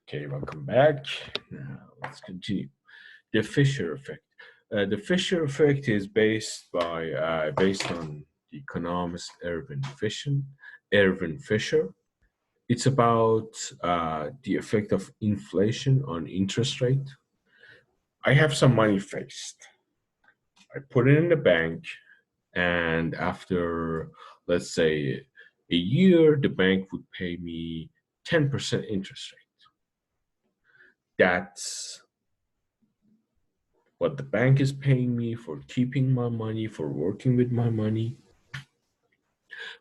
Okay, welcome back. Now let's continue. The Fisher effect. The Fisher effect is based on the economist Erwin Fisher. It's about the effect of inflation on interest rate. I have some money fixed. I put it in the bank, and after, let's say, a year, the bank would pay me 10% interest rate. That's what the bank is paying me for keeping my money, for working with my money.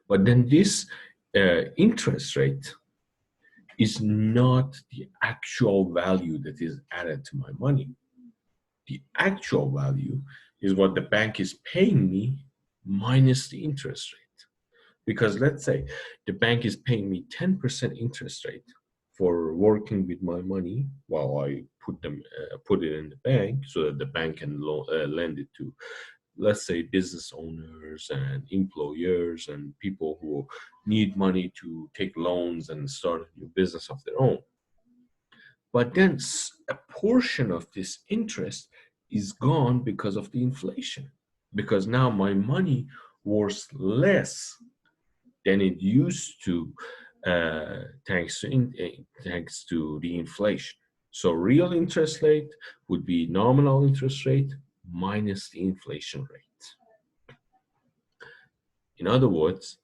But then this interest rate is not the actual value that is added to my money. The actual value is what the bank is paying me minus the interest rate. Because let's say the bank is paying me 10% interest rate for working with my money while I put it in the bank so that the bank can lend it to, let's say, business owners and employers and people who need money to take loans and start a new business of their own. But then a portion of this interest is gone because of the inflation, because now my money worth less than it used to, thanks to the inflation. So real interest rate would be nominal interest rate minus the inflation rate. In other words,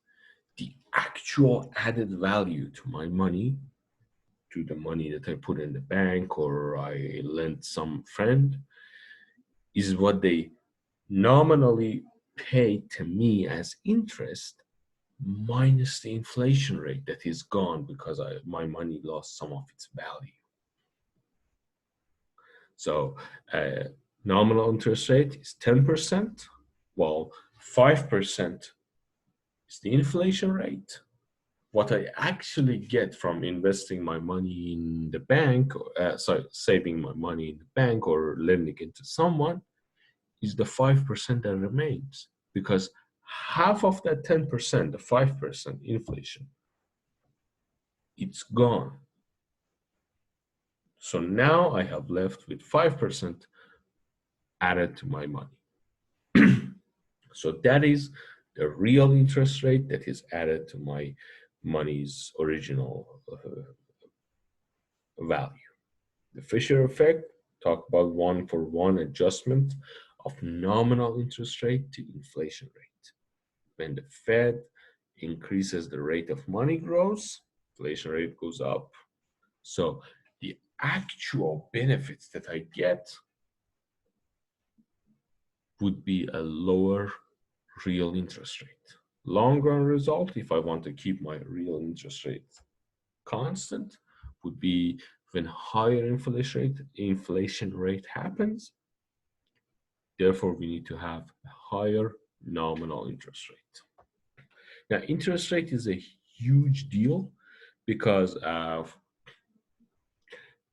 the actual added value to my money, to the money that I put in the bank or I lent some friend, is what they nominally pay to me as interest minus the inflation rate that is gone because my money lost some of its value. So nominal interest rate is 10%, while 5% is the inflation rate. What I actually get from investing my money in the bank, saving my money in the bank or lending it to someone, is the 5% that remains. Because half of that 10%, the 5% inflation, it's gone. So now I have left with 5% added to my money. So that is the real interest rate that is added to my money's original value. The Fisher effect talk about one-for-one adjustment of nominal interest rate to inflation rate. When the Fed increases the rate of money growth, inflation rate goes up. So the actual benefits that I get would be a lower real interest rate. Long run result, if I want to keep my real interest rate constant, would be when higher inflation rate happens, therefore we need to have a higher nominal interest rate. Now, interest rate is a huge deal because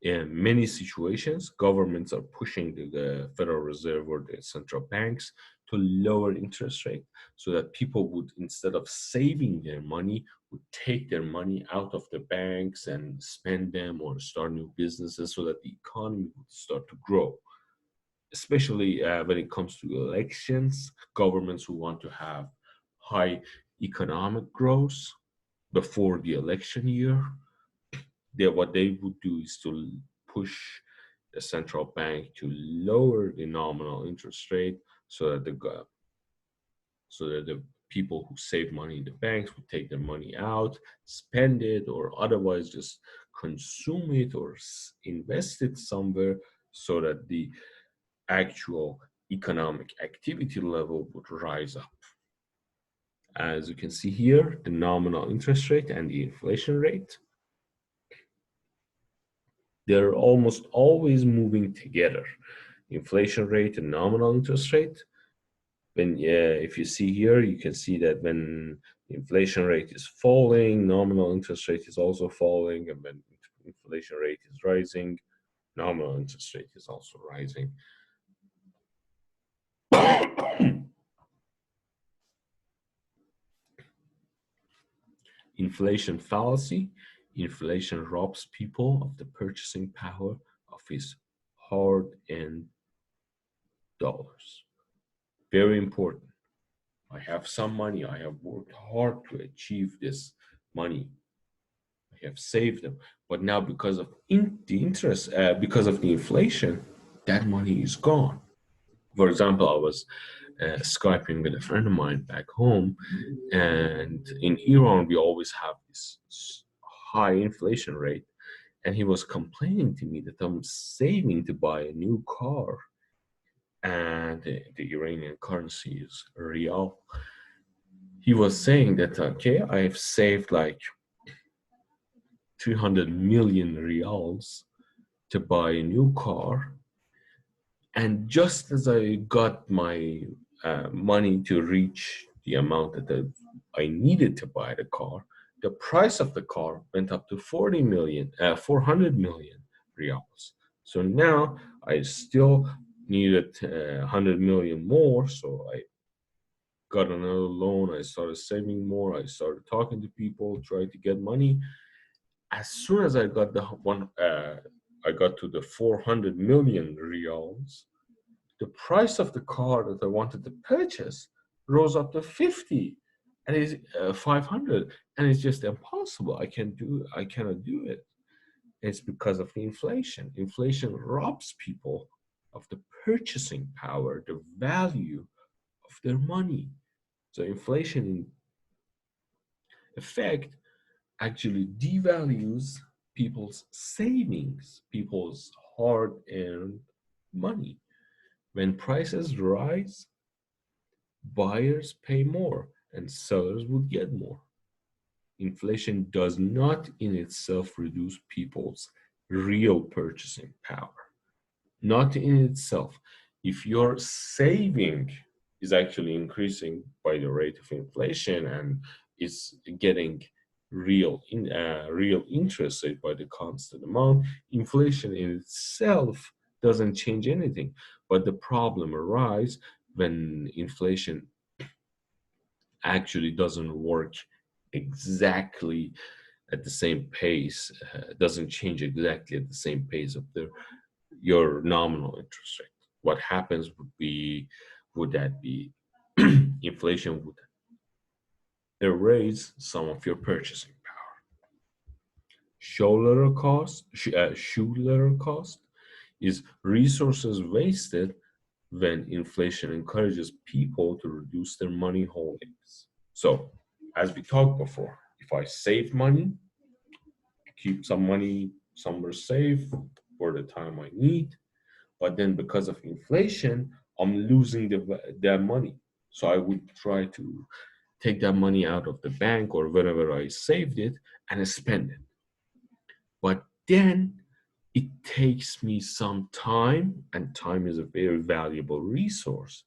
in many situations, governments are pushing the Federal Reserve or the central banks to lower interest rate so that people would, instead of saving their money, would take their money out of the banks and spend them or start new businesses so that the economy would start to grow. Especially when it comes to elections, governments who want to have high economic growth before the election year, what they would do is to push the central bank to lower the nominal interest rate so that the people who save money in the banks would take their money out, spend it, or otherwise just consume it or invest it somewhere so that the actual economic activity level would rise up. As you can see here, the nominal interest rate and the inflation rate, they're almost always moving together. Inflation rate and nominal interest rate. If you see here, you can see that when inflation rate is falling, nominal interest rate is also falling, and when inflation rate is rising, nominal interest rate is also rising. Inflation fallacy inflation robs people of the purchasing power of his hard-earned dollars. Very important. I have some money. I have worked hard to achieve this money. I have saved them. But now, because of the interest, because of the inflation, that money is gone. For example, I was Skyping with a friend of mine back home, and in Iran, we always have this high inflation rate. And he was complaining to me that I'm saving to buy a new car, and the Iranian currency is real. He was saying that, okay, I've saved like 300 million riyals to buy a new car. And just as I got my money to reach the amount that I needed to buy the car, the price of the car went up to 400 million riyals. So now I still needed 100 million more. So I got another loan. I started saving more. I started talking to people, tried to get money. As soon as I got I got to the 400 million riyals. The price of the car that I wanted to purchase rose up to 50 and it's 500, and it's just impossible. I cannot do it. It's because of the inflation. Inflation robs people of the purchasing power, the value of their money. So inflation in effect actually devalues people's savings, people's hard-earned money. When prices rise, buyers pay more and sellers will get more. Inflation does not in itself reduce people's real purchasing power. Not in itself. If your saving is actually increasing by the rate of inflation and is getting real interest rate by the constant amount, inflation in itself doesn't change anything. But the problem arises when inflation actually doesn't work exactly at the same pace, doesn't change exactly at the same pace of your nominal interest rate. What happens would that be inflation would erase some of your purchasing power. Shoe leather cost is resources wasted when inflation encourages people to reduce their money holdings. So, as we talked before, if I save money, keep some money somewhere safe for the time I need, but then because of inflation, I'm losing that money. So I would try to take that money out of the bank or wherever I saved it and spend it. But then it takes me some time, and time is a very valuable resource,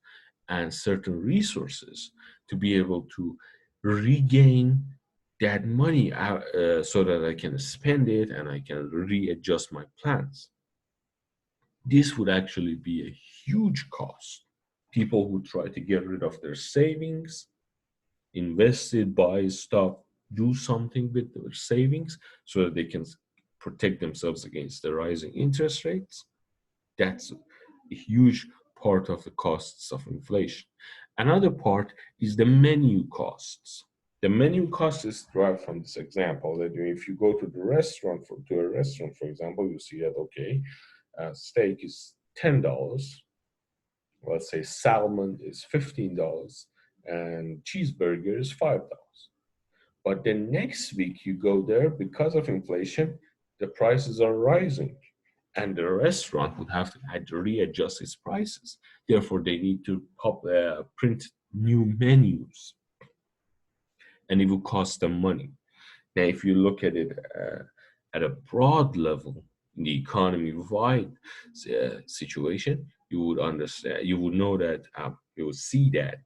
and certain resources to be able to regain that money so that I can spend it and I can readjust my plans. This would actually be a huge cost. People who try to get rid of their savings, invest it, buy stuff, do something with their savings so that they can protect themselves against the rising interest rates. That's a huge part of the costs of inflation. Another part is the menu costs. The menu cost is derived from this example that if you go to a restaurant, for example, you see that okay, steak is $10. Let's say salmon is $15 and cheeseburger is $5. But then next week you go there because of inflation, the prices are rising and the restaurant would have to readjust its prices. Therefore, they need to print new menus and it will cost them money. Now, if you look at it at a broad level, in the economy-wide situation, you would understand, you would know that, you would see that.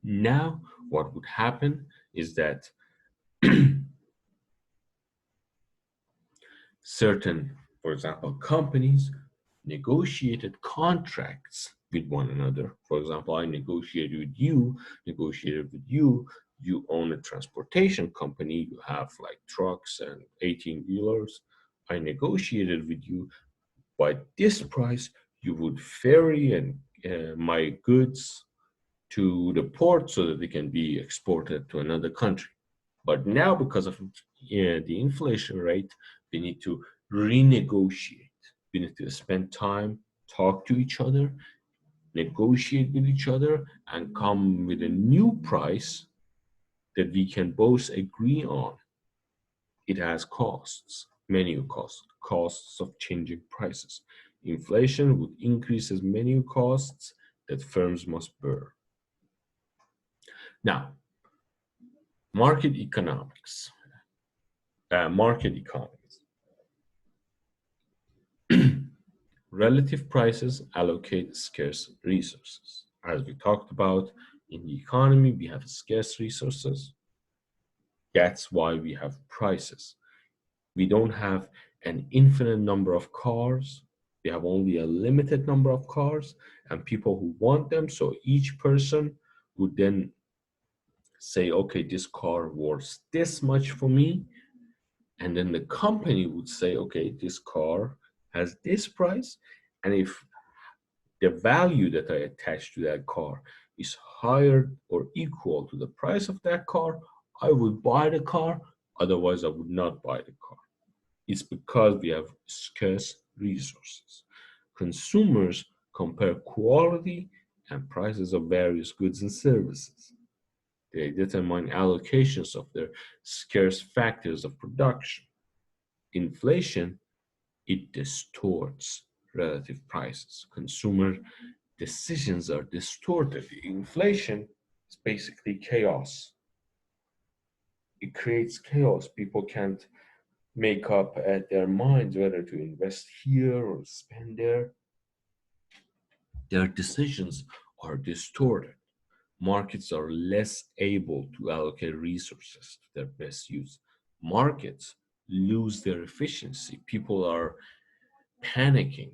Now, what would happen is that certain, for example, companies negotiated contracts with one another. For example, I negotiated with you, You own a transportation company, you have like trucks and 18 dealers. I negotiated with you by this price, you would ferry and my goods to the port so that they can be exported to another country. But now, because of the inflation rate, we need to renegotiate. We need to spend time, talk to each other, negotiate with each other, and come with a new price that we can both agree on. It has costs, menu costs, costs of changing prices. Inflation would increase as menu costs that firms must bear. Now, market economics. Market economics. Relative prices allocate scarce resources. As we talked about in the economy, we have scarce resources. That's why we have prices. We don't have an infinite number of cars. We have only a limited number of cars and people who want them. So each person would then say, okay, this car worth this much for me. And then the company would say, okay, this car has this price. And if the value that I attach to that car is higher or equal to the price of that car, I would buy the car. Otherwise, I would not buy the car. It's because we have scarce resources. Consumers compare quality and prices of various goods and services. They determine allocations of their scarce factors of production. Inflation, it distorts relative prices. Consumer decisions are distorted. Inflation is basically chaos. It creates chaos. People can't make up at their minds whether to invest here or spend there. Their decisions are distorted. Markets are less able to allocate resources to their best use. Markets lose their efficiency. People are panicking.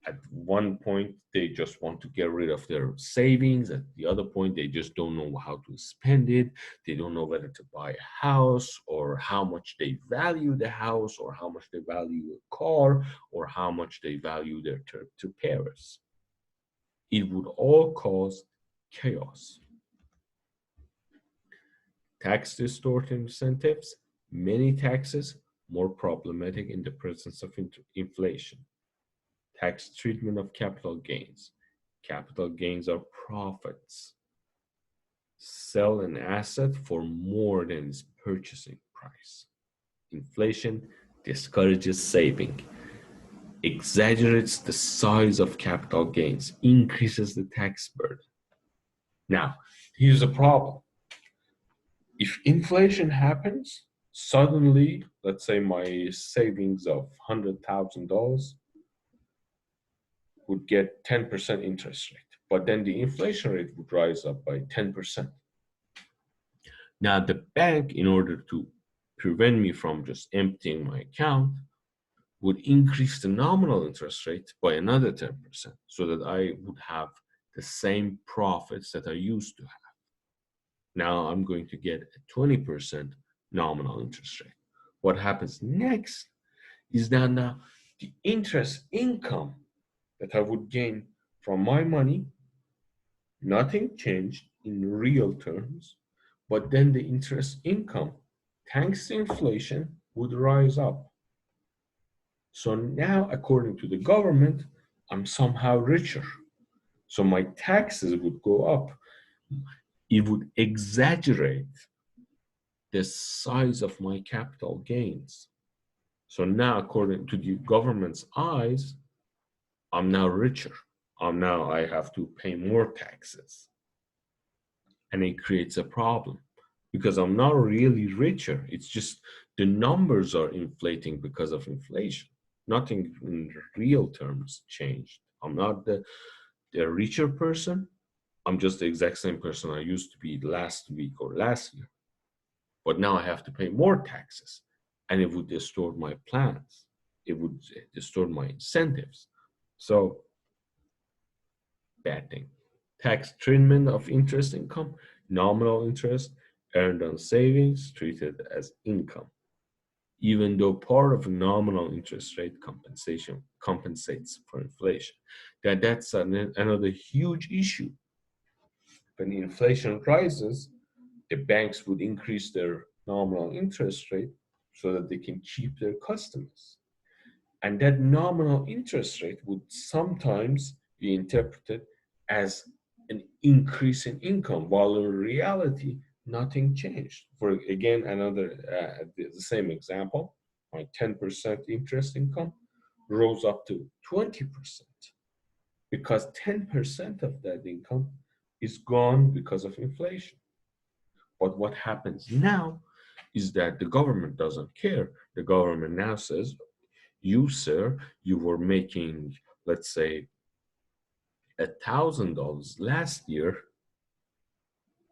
At one point, they just want to get rid of their savings. At the other point, they just don't know how to spend it. They don't know whether to buy a house or how much they value the house or how much they value a car or how much they value their trip to Paris. It would all cause chaos. Tax distort incentives, many taxes more problematic in the presence of inflation. Tax treatment of capital gains. Capital gains are profits. Sell an asset for more than its purchasing price. Inflation discourages saving, exaggerates the size of capital gains, increases the tax burden. Now, here's a problem. If inflation happens, suddenly, let's say my savings of $100,000 would get 10% interest rate, but then the inflation rate would rise up by 10%. Now, the bank, in order to prevent me from just emptying my account, would increase the nominal interest rate by another 10% so that I would have the same profits that I used to have. Now I'm going to get a 20% nominal interest rate. What happens next is that now the interest income that I would gain from my money, nothing changed in real terms, but then the interest income, thanks to inflation, would rise up. So now, according to the government, I'm somehow richer. So my taxes would go up. It would exaggerate the size of my capital gains. So now, according to the government's eyes, I'm now richer. I have to pay more taxes. And it creates a problem because I'm not really richer. It's just the numbers are inflating because of inflation. Nothing in real terms changed. I'm not the richer person. I'm just the exact same person I used to be last week or last year. But now I have to pay more taxes and it would distort my plans. It would distort my incentives. So, bad thing. Tax treatment of interest income, nominal interest, earned on savings treated as income, even though part of a nominal interest rate compensation compensates for inflation. That's another huge issue. When inflation rises, the banks would increase their nominal interest rate so that they can keep their customers. And that nominal interest rate would sometimes be interpreted as an increase in income, while in reality, nothing changed. For again, the same example, my 10% interest income rose up to 20% because 10% of that income is gone because of inflation. But what happens now is that the government doesn't care. The government now says, you, sir, you were making, let's say, $1,000 last year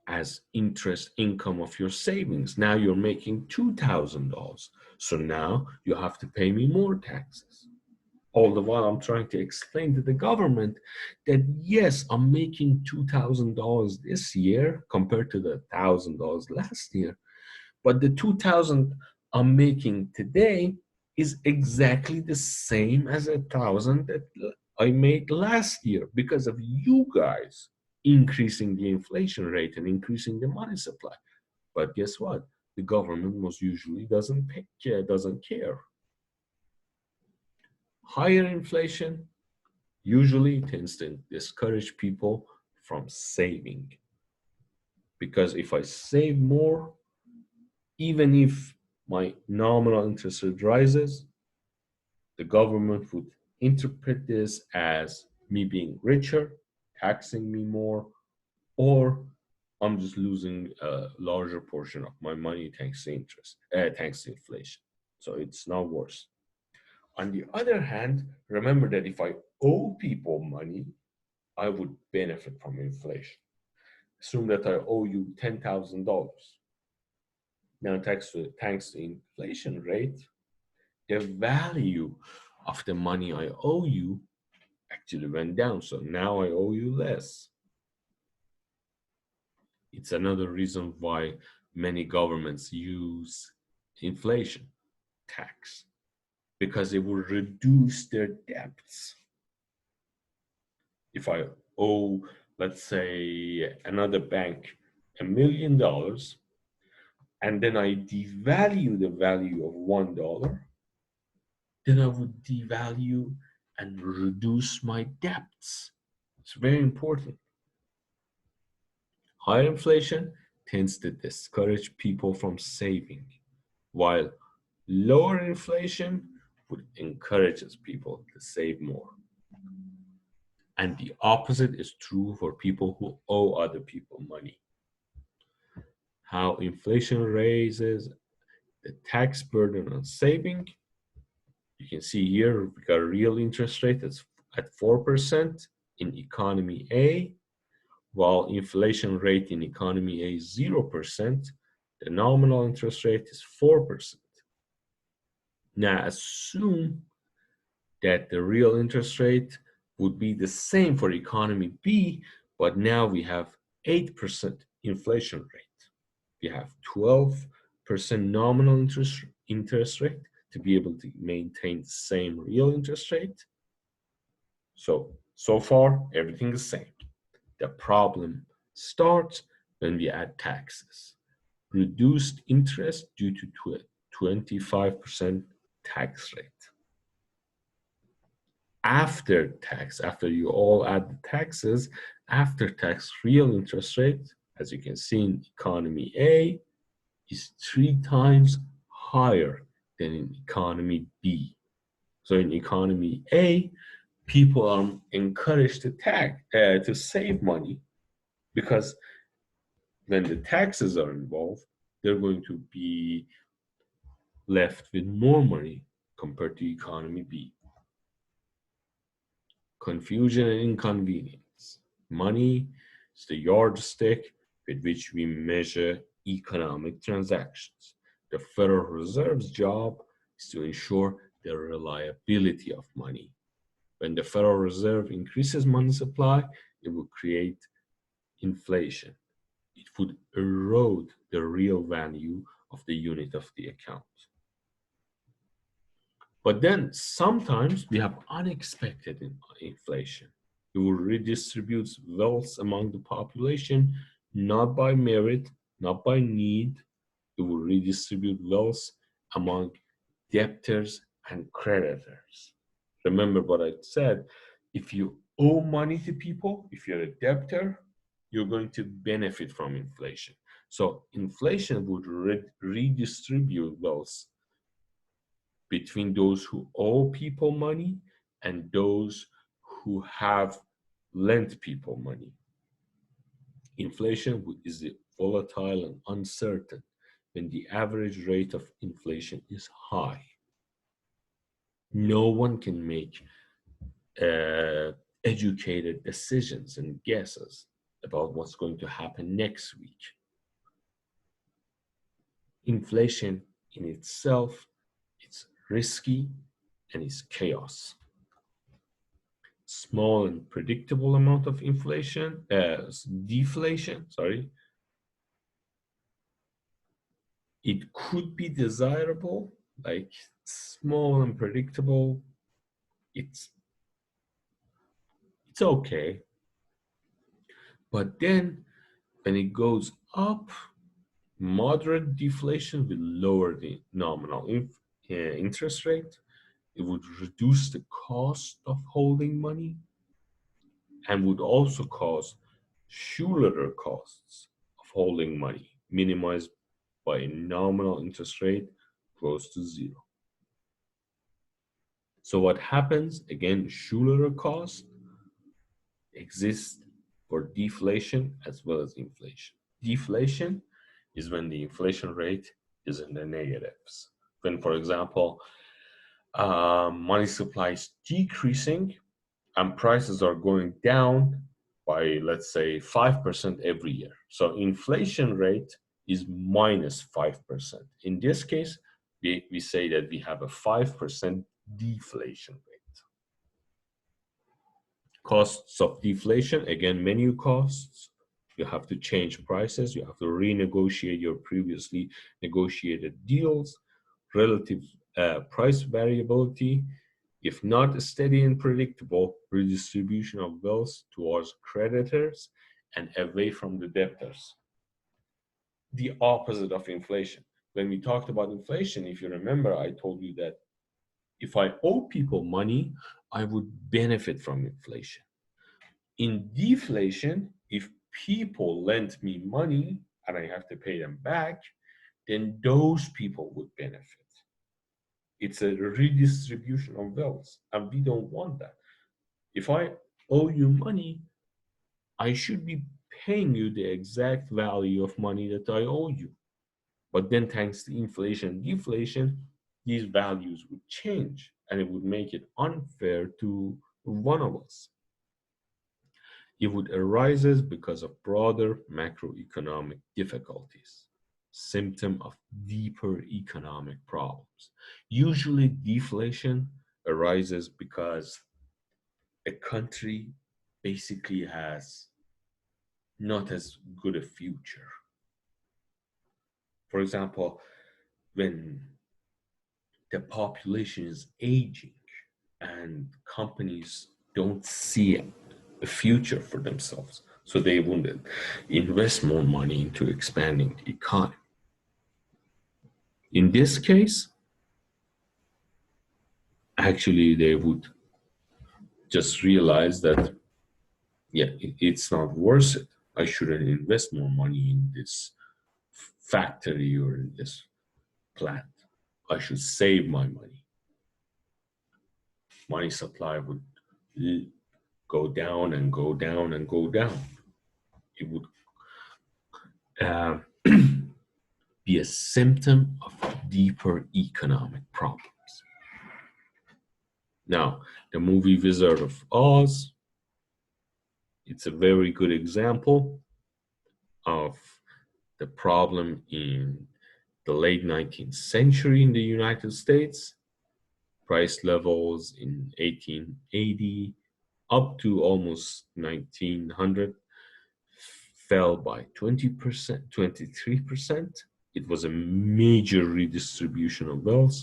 as interest income of your savings. Now you're making $2,000. So now you have to pay me more taxes. All the while I'm trying to explain to the government that yes, I'm making $2,000 this year compared to the $1,000 last year. But the 2,000 I'm making today is exactly the same as 1,000 that I made last year because of you guys increasing the inflation rate and increasing the money supply. But guess what? The government most usually doesn't care. Higher inflation usually tends to discourage people from saving. Because if I save more, even if my nominal interest rate rises, the government would interpret this as me being richer, taxing me more, or I'm just losing a larger portion of my money thanks to inflation. So it's not worse. On the other hand, remember that if I owe people money, I would benefit from inflation. Assume that I owe you $10,000. Now, thanks to inflation rate, the value of the money I owe you actually went down. So now I owe you less. It's another reason why many governments use inflation tax because it will reduce their debts. If I owe, let's say, another bank $1,000,000, and then I devalue the value of $1, then I would devalue and reduce my debts. It's very important. Higher inflation tends to discourage people from saving, while lower inflation would encourage people to save more. And the opposite is true for people who owe other people money. How inflation raises the tax burden on saving. You can see here we got a real interest rate that's at 4% in economy A, while inflation rate in economy A is 0%, the nominal interest rate is 4%. Now assume that the real interest rate would be the same for economy B, but now we have 8% inflation rate. We have 12% nominal interest rate to be able to maintain the same real interest rate. So far, everything is the same. The problem starts when we add taxes. Reduced interest due to a 25% tax rate. After tax, after you all add the taxes, after tax real interest rate, as you can see in economy A, is 3 times higher than in economy B. So in economy A, people are encouraged to save money because when the taxes are involved, they're going to be left with more money compared to economy B. Confusion and inconvenience. Money is the yardstick with which we measure economic transactions. The Federal Reserve's job is to ensure the reliability of money. When the Federal Reserve increases money supply, it will create inflation. it would erode the real value of the unit of the account. But then sometimes we have unexpected inflation. It will redistribute wealth among the population, not by merit, not by need. It will redistribute wealth among debtors and creditors. Remember what I said, if you owe money to people, if you're a debtor, you're going to benefit from inflation. So inflation would redistribute wealth between those who owe people money and those who have lent people money. Inflation is volatile and uncertain when the average rate of inflation is high. No one can make educated decisions and guesses about what's going to happen next week. Inflation in itself, it's risky and it's chaos. Small and predictable amount of deflation, it could be desirable, like small and predictable, it's okay. But then when it goes up, moderate deflation will lower the nominal interest rate. It would reduce the cost of holding money and would also cause Schuler costs of holding money, minimized by a nominal interest rate close to zero. So what happens, again, Schuler cost exists for deflation as well as inflation. Deflation is when the inflation rate is in the negatives. When, for example, money supply is decreasing and prices are going down by, let's say, 5% every year. So inflation rate is minus 5%. In this case, we say that we have a 5% deflation rate. Costs of deflation, again, menu costs. You have to change prices. You have to renegotiate your previously negotiated deals. Relative price variability. If not steady and predictable, redistribution of wealth towards creditors and away from the debtors. The opposite of inflation. When we talked about inflation, if you remember, I told you that if I owe people money, I would benefit from inflation. In deflation, if people lend me money and I have to pay them back, then those people would benefit. It's a redistribution of wealth, and we don't want that. If I owe you money, I should be paying you the exact value of money that I owe you. But then thanks to inflation and deflation, these values would change and it would make it unfair to one of us. It would arise because of broader macroeconomic difficulties, symptom of deeper economic problems. Usually deflation arises because a country basically has not as good a future. For example, when the population is aging and companies don't see a future for themselves, so they wouldn't invest more money into expanding the economy. In this case, actually, they would just realize that, yeah, it's not worth it. I shouldn't invest more money in this factory or in this plant. I should save my money. Money supply would go down and go down and go down. It would be a symptom of deeper economic problems. Now, the movie Wizard of Oz, it's a very good example of the problem in the late 19th century in the United States. Price levels in 1880 up to almost 1900 fell by 20%, 23%. It was a major redistribution of wealth.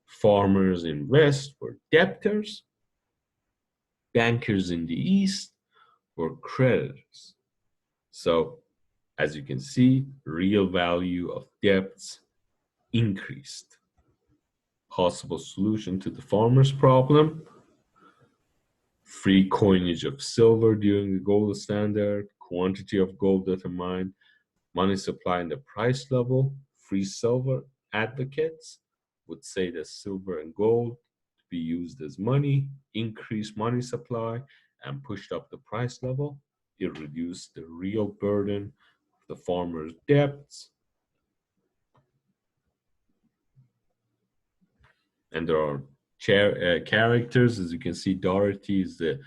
Farmers in West were debtors. Bankers in the East were creditors. So, as you can see, real value of debts increased. Possible solution to the farmer's problem: free coinage of silver during the gold standard, quantity of gold determined, money supply and the price level. Free silver advocates would say that silver and gold to be used as money, increased money supply, and pushed up the price level. It reduced the real burden of the farmer's debts. And there are characters, as you can see. Dorothy is the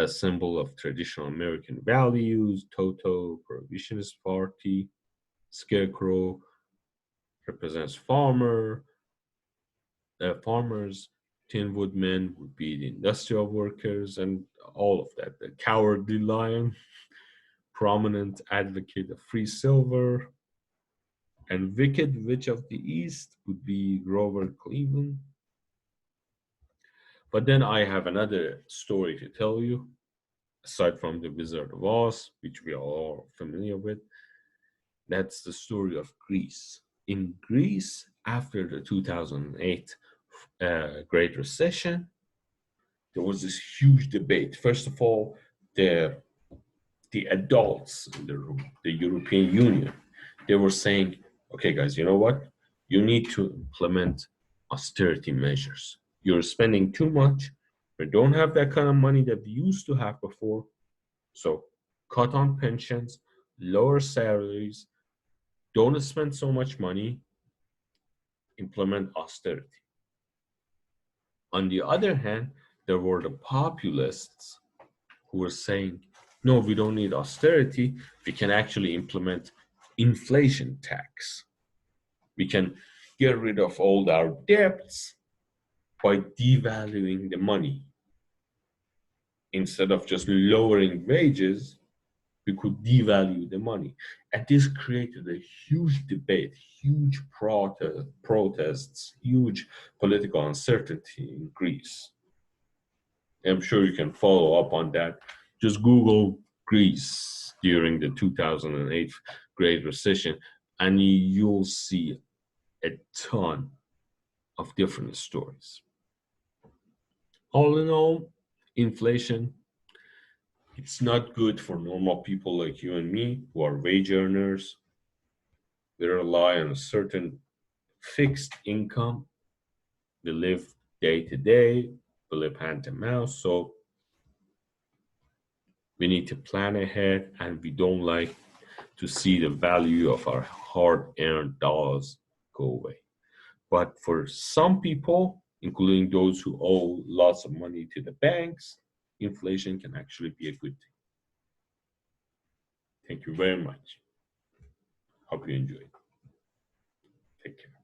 symbol of traditional American values. Toto, Prohibitionist Party. Scarecrow represents farmers. Tin Woodman would be the industrial workers, and all of that. The Cowardly Lion, prominent advocate of free silver. And Wicked Witch of the East would be Grover Cleveland. But then I have another story to tell you, aside from the Wizard of Oz, which we are all familiar with. That's the story of Greece. In Greece, after the 2008 Great Recession, there was this huge debate. First of all, the adults in the room, the European Union, they were saying, okay, guys, you know what? You need to implement austerity measures. You're spending too much. We don't have that kind of money that we used to have before. So cut on pensions, lower salaries, don't spend so much money, implement austerity. On the other hand, there were the populists who were saying, no, we don't need austerity. We can actually implement inflation tax. We can get rid of all our debts by devaluing the money. Instead of just lowering wages, we could devalue the money. And this created a huge debate, huge protests, huge political uncertainty in Greece. I'm sure you can follow up on that. Just Google Greece during the 2008 Great Recession, and you'll see a ton of different stories. All in all, inflation, it's not good for normal people like you and me who are wage earners. We rely on a certain fixed income. We live day to day, we live hand to mouth. So we need to plan ahead, and we don't like to see the value of our hard-earned dollars go away. But for some people, including those who owe lots of money to the banks, inflation can actually be a good thing. Thank you very much. Hope you enjoyed. Take care.